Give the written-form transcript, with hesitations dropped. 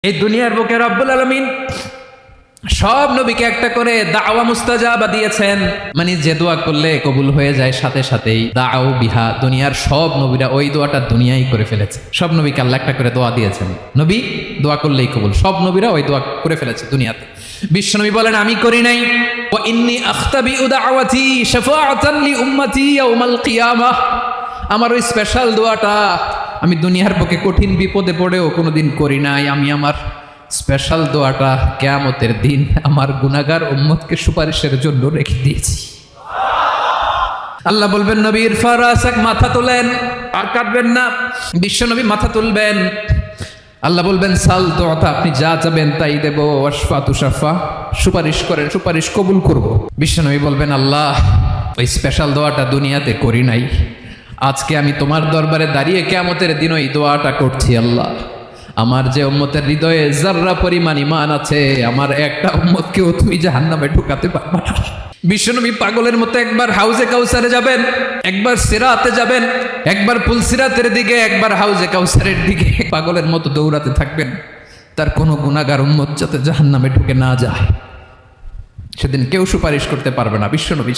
এই দুনিয়ার বুকে রব্বুল আলামিন সব নবীকে একটা করে দাওয়া মুস্তাজাবা দিয়েছেন, মানে যে দোয়া করলে কবুল হয়ে যায় সাথে সাথেই দাও বিহা। দুনিয়ার সব নবীরা ওই দোয়াটা দুনিয়ায় করে ফেলেছে। সব নবীকে আল্লাহ একটা করে দোয়া দিয়েছেন, নবী দোয়া করলেই কবুল। সব নবীরা ওই দোয়া করে ফেলেছে দুনিয়াতে। বিশ্বনবী বলেন আমি করি নাই। ওয়া ইন্নী আখতাবিউ দাওয়াতি শাফাআতান লি উম্মতি ইয়াউমাল কিয়ামাহ। আমার ওই স্পেশাল দোয়াটা আমি দুনিয়ার পক্ষে কঠিন বিপদে পড়েও কোনোদিন করি নাই। আমি আমার স্পেশাল দোয়াটা কিয়ামতের দিন আমার গুনাহগার উম্মতকে সুপারিশের জন্য রেখে দিয়েছি। আল্লাহ বলবেন নবী ইরফা রাসাক, মাথা তোলেন, আর কাটবেন না। বিশ্বনবী মাথা তুলবেন, আল্লাহ বলবেন সাল দোয়াটা, আপনি যা চাবেন তাই দেব। ওয়াশফা তুশাফা, সুপারিশ করেন, সুপারিশ কবুল করব। বিশ্বনবী বলবেন আল্লাহ ওই স্পেশাল দোয়াটা দুনিয়াতে করি নাই, আজকে আমি তোমার দরবারে দাঁড়িয়ে কিয়ামতের দিন ওই দোয়াটা করছি। আল্লাহ আমার যে উম্মতের হৃদয়ে যাররা পরিমাণ ঈমান আছে, আমার একটা উম্মতকেও তুমি জাহান্নামে ঢুকাতে পারবা না। বিশ্বনবী পাগলের মতো একবার হাউজে কাউসারে যাবেন, একবার সিরাতে যাবেন, একবার পুলসিরাতের দিকে, একবার হাউজে কাউসারের দিকে পাগলের মতো দৌড়াতে থাকবেন, তার কোনো গুনাহগার উম্মত যাতে জাহান্নামে ঢুকে না যায়। সেদিন কেউ সুপারিশ করতে পারবে না। বিশ্বনবী